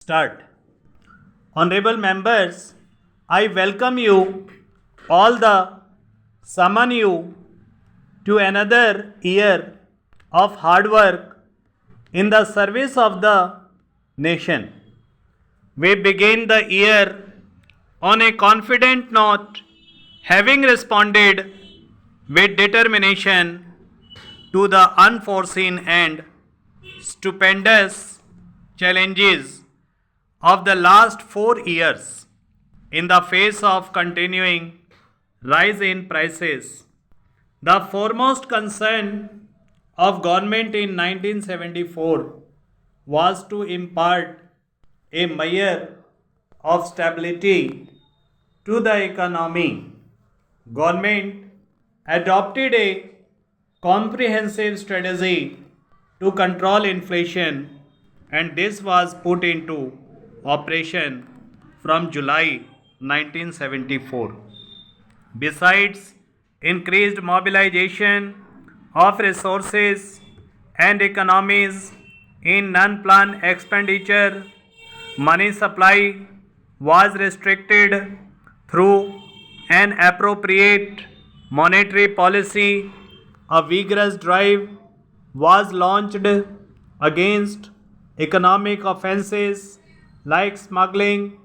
Start. Honorable members, I welcome you all summon you to another year of hard work in the service of the nation. We begin the year on a confident note, having responded with determination to the unforeseen and stupendous challenges of the last 4 years in the face of continuing rise in prices. The foremost concern of government in 1974 was to impart a measure of stability to the economy. Government adopted a comprehensive strategy to control inflation, and this was put into operation from July 1974. Besides increased mobilization of resources and economies in non-plan expenditure, money supply was restricted through an appropriate monetary policy. A vigorous drive was launched against economic offences like smuggling,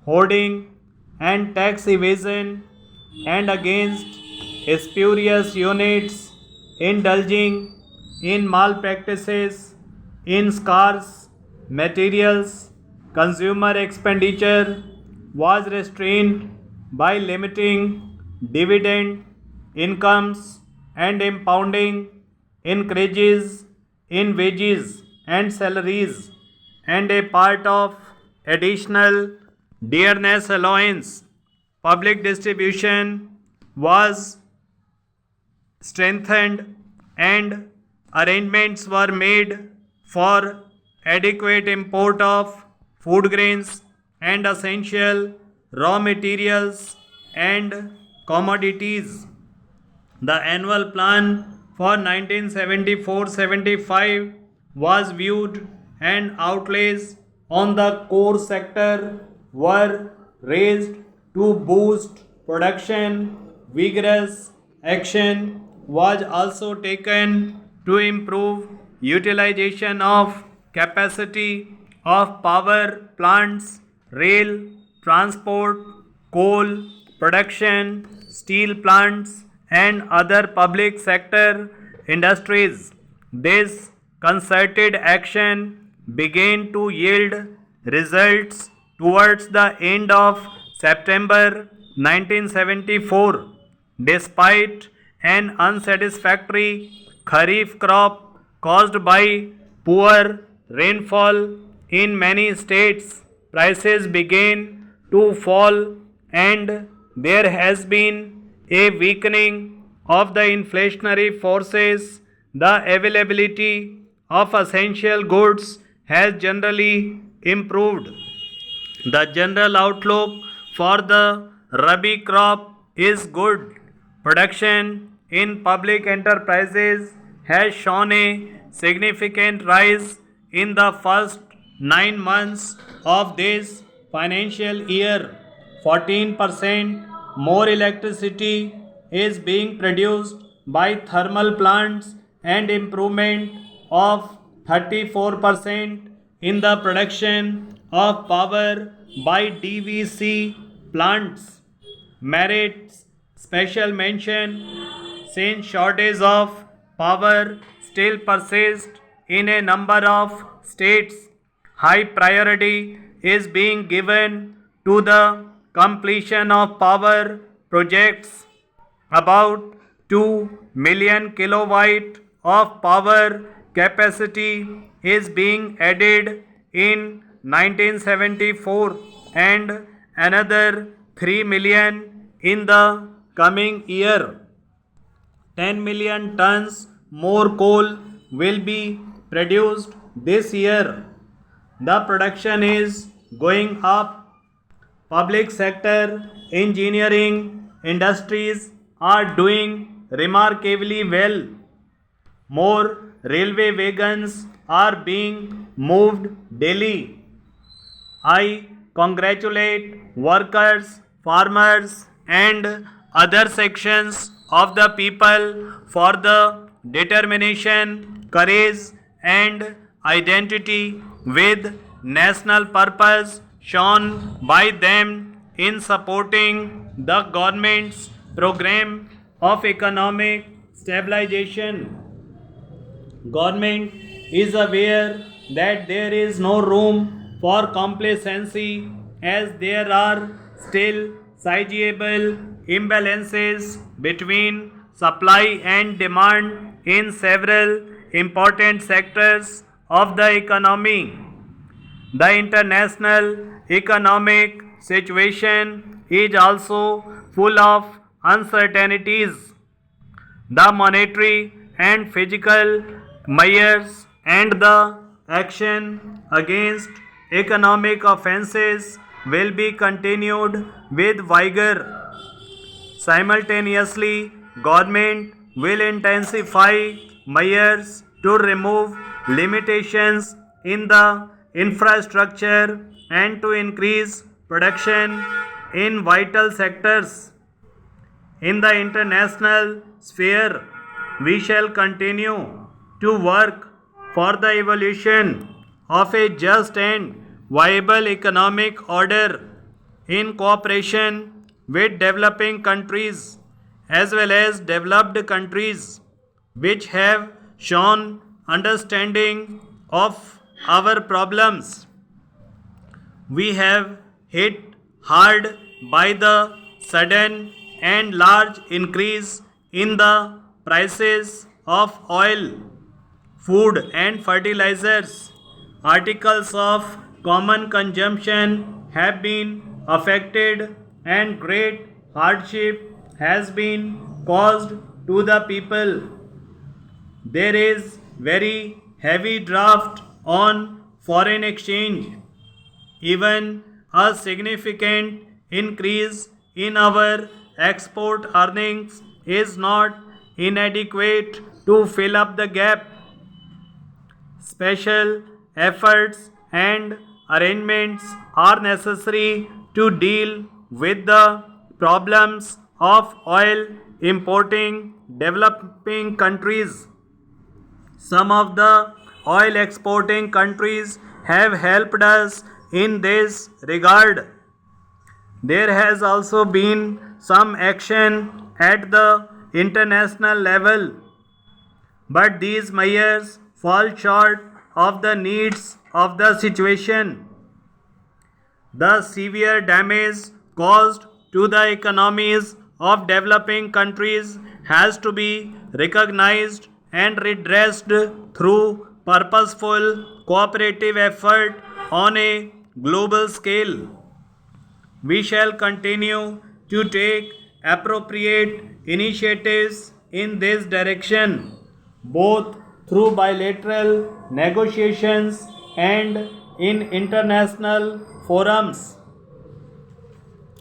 hoarding, and tax evasion, and against spurious units indulging in malpractices in scarce materials. Consumer expenditure was restrained by limiting dividend incomes and impounding increases in wages and salaries, and a part of additional dearness allowance. Public distribution was strengthened and arrangements were made for adequate import of food grains and essential raw materials and commodities. The annual plan for 1974-75 was viewed, and outlays on the core sector were raised to boost production. Vigorous action was also taken to improve utilization of capacity of power plants, rail transport, coal production, steel plants, and other public sector industries. This concerted action began to yield results towards the end of September 1974. Despite an unsatisfactory kharif crop caused by poor rainfall in many states, prices began to fall, and there has been a weakening of the inflationary forces. The availability of essential goods has generally improved. The general outlook for the Rabi crop is good. Production in public enterprises has shown a significant rise in the first 9 months of this financial year. 14% more electricity is being produced by thermal plants, and improvement of 34% in the production of power by DVC plants merits special mention, since shortage of power still persists in a number of states. High priority is being given to the completion of power projects. About 2 million kilowatt of power capacity is being added in 1974, and another 3 million in the coming year. 10 million tons more coal will be produced this year. The production is going up. Public sector engineering industries are doing remarkably well. More railway wagons are being moved daily. I congratulate workers, farmers, and other sections of the people for the determination, courage, and identity with national purpose shown by them in supporting the government's program of economic stabilization. Government is aware that there is no room for complacency as there are still sizable imbalances between supply and demand in several important sectors of the economy. The international economic situation is also full of uncertainties. The monetary and physical measures and the action against economic offenses will be continued with vigor. Simultaneously, government will intensify measures to remove limitations in the infrastructure and to increase production in vital sectors. In the international sphere, we shall continue to work for the evolution of a just and viable economic order in cooperation with developing countries as well as developed countries which have shown understanding of our problems. We have hit hard by the sudden and large increase in the prices of oil, food and fertilizers. Articles of common consumption have been affected and great hardship has been caused to the people. There is very heavy draft on foreign exchange. Even a significant increase in our export earnings is not inadequate to fill up the gap. Special efforts and arrangements are necessary to deal with the problems of oil importing developing countries. Some of the oil exporting countries have helped us in this regard. There has also been some action at the international level, but these measures fall short of the needs of the situation. The severe damage caused to the economies of developing countries has to be recognized and redressed through purposeful cooperative effort on a global scale. We shall continue to take appropriate initiatives in this direction, both through bilateral negotiations and in international forums.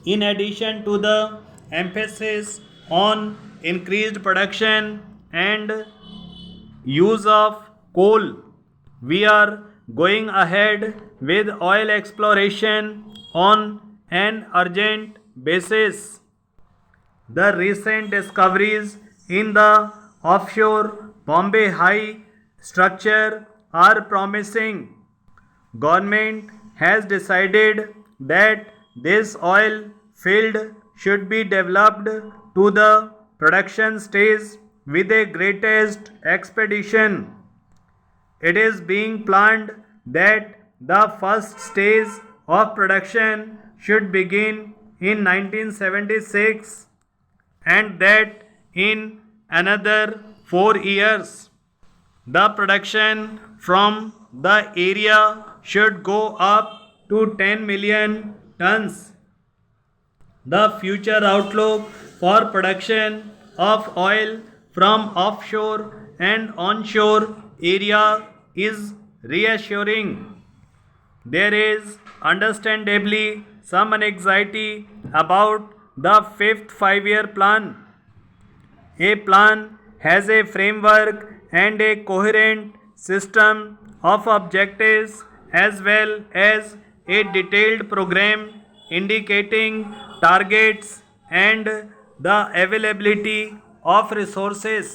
In addition to the emphasis on increased production and use of coal, we are going ahead with oil exploration on an urgent basis. The recent discoveries in the offshore Bombay High structure are promising. Government has decided that this oil field should be developed to the production stage with the greatest expedition. It is being planned that the first stage of production should begin in 1976 and that in another 4 years the production from the area should go up to 10 million tons. The future outlook for production of oil from offshore and onshore area is reassuring. There is understandably some anxiety about the fifth 5-year plan. A plan has a framework and a coherent system of objectives as well as a detailed program indicating targets and the availability of resources.